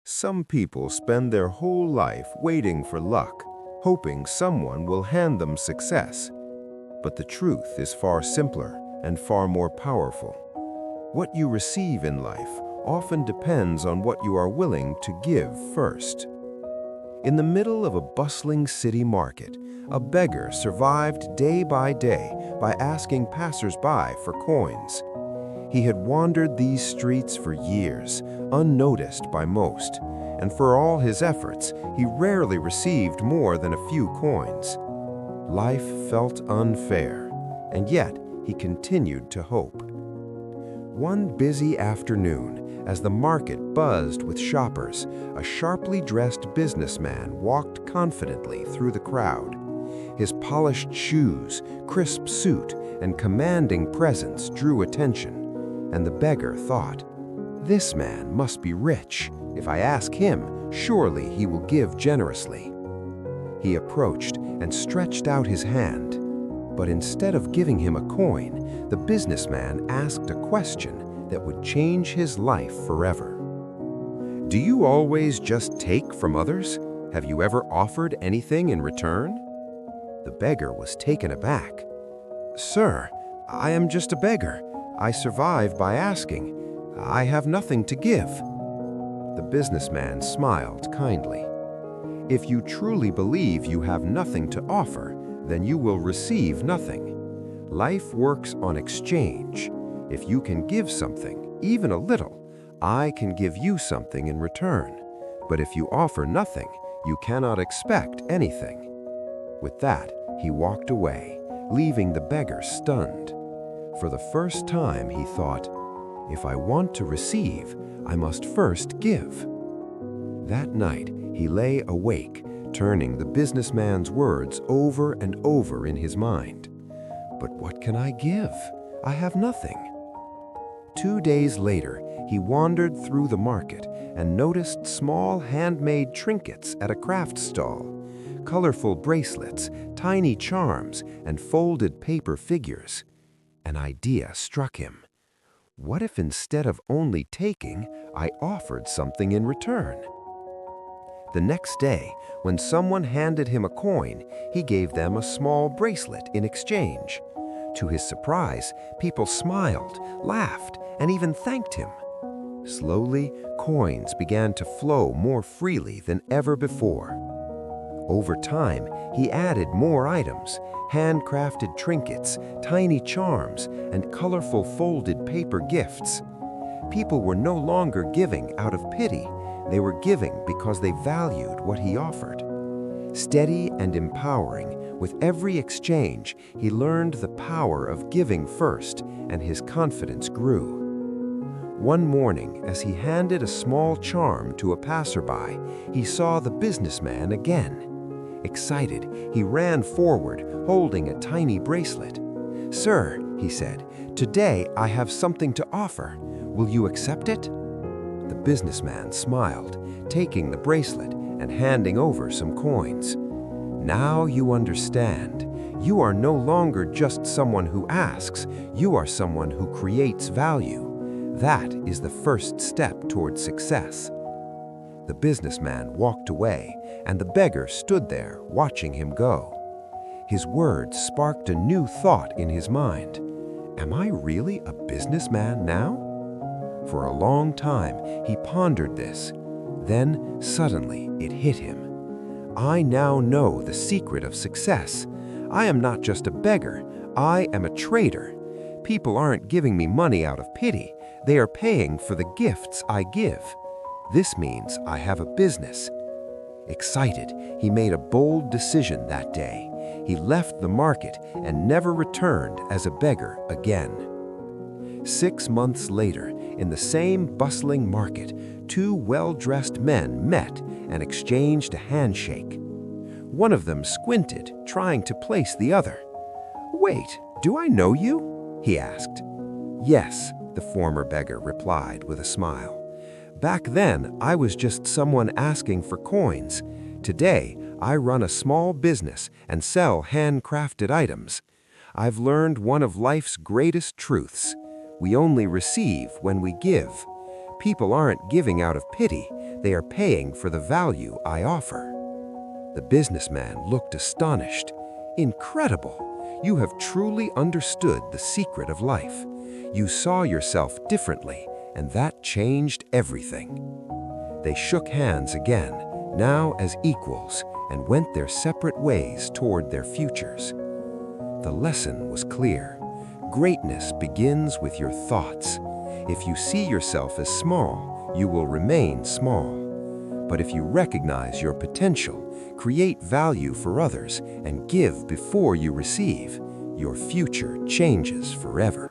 Some people spend their whole life waiting for luck, hoping someone will hand them success. But the truth is far simpler and far more powerful. What you receive in life often depends on what you are willing to give first. In the middle of a bustling city market, a beggar survived day by asking passers-by for coins. He had wandered these streets for years, unnoticed by most, and for all his efforts, he rarely received more than a few coins. Life felt unfair, and yet he continued to hope. One busy afternoon, as the market buzzed with shoppers, a sharply dressed businessman walked confidently through the crowd. His polished shoes, crisp suit, and commanding presence drew attention. And the beggar thought, "This man must be rich. If I ask him, surely he will give generously." He approached and stretched out his hand. But instead of giving him a coin, the businessman asked a question that would change his life forever. "Do you always just take from others? Have you ever offered anything in return?" The beggar was taken aback. "Sir, I am just a beggar. I survive by asking. I have nothing to give." The businessman smiled kindly. "If you truly believe you have nothing to offer, then you will receive nothing. Life works on exchange. If you can give something, even a little, I can give you something in return. But if you offer nothing, you cannot expect anything." With that, he walked away, leaving the beggar stunned. For the first time, he thought, "If I want to receive, I must first give." That night, he lay awake, turning the businessman's words over and over in his mind. "But what can I give? I have nothing." 2 days later, he wandered through the market and noticed small handmade trinkets at a craft stall, colorful bracelets, tiny charms, and folded paper figures. An idea struck him. What if instead of only taking, I offered something in return? The next day, when someone handed him a coin, he gave them a small bracelet in exchange. To his surprise, people smiled, laughed, and even thanked him. Slowly, coins began to flow more freely than ever before. Over time, he added more items, handcrafted trinkets, tiny charms, and colorful folded paper gifts. People were no longer giving out of pity. They were giving because they valued what he offered. Steady and empowering, with every exchange, he learned the power of giving first, and his confidence grew. One morning, as he handed a small charm to a passerby, he saw the businessman again. Excited, he ran forward, holding a tiny bracelet. "Sir," he said, "today I have something to offer. Will you accept it?" The businessman smiled, taking the bracelet and handing over some coins. "Now you understand. You are no longer just someone who asks. You are someone who creates value. That is the first step toward success." The businessman walked away, and the beggar stood there, watching him go. His words sparked a new thought in his mind. Am I really a businessman now? For a long time, he pondered this. Then, suddenly, it hit him. I now know the secret of success. I am not just a beggar, I am a trader. People aren't giving me money out of pity. They are paying for the gifts I give. This means I have a business. Excited, he made a bold decision that day. He left the market and never returned as a beggar again. 6 months later, in the same bustling market, 2 well-dressed men met and exchanged a handshake. One of them squinted, trying to place the other. "Wait, do I know you?" he asked. "Yes," the former beggar replied with a smile. "Back then, I was just someone asking for coins. Today, I run a small business and sell handcrafted items. I've learned one of life's greatest truths. We only receive when we give. People aren't giving out of pity. They are paying for the value I offer." The businessman looked astonished. "Incredible! You have truly understood the secret of life. You saw yourself differently, and that changed everything." They shook hands again, now as equals, and went their separate ways toward their futures. The lesson was clear. Greatness begins with your thoughts. If you see yourself as small, you will remain small. But if you recognize your potential, create value for others, and give before you receive, your future changes forever.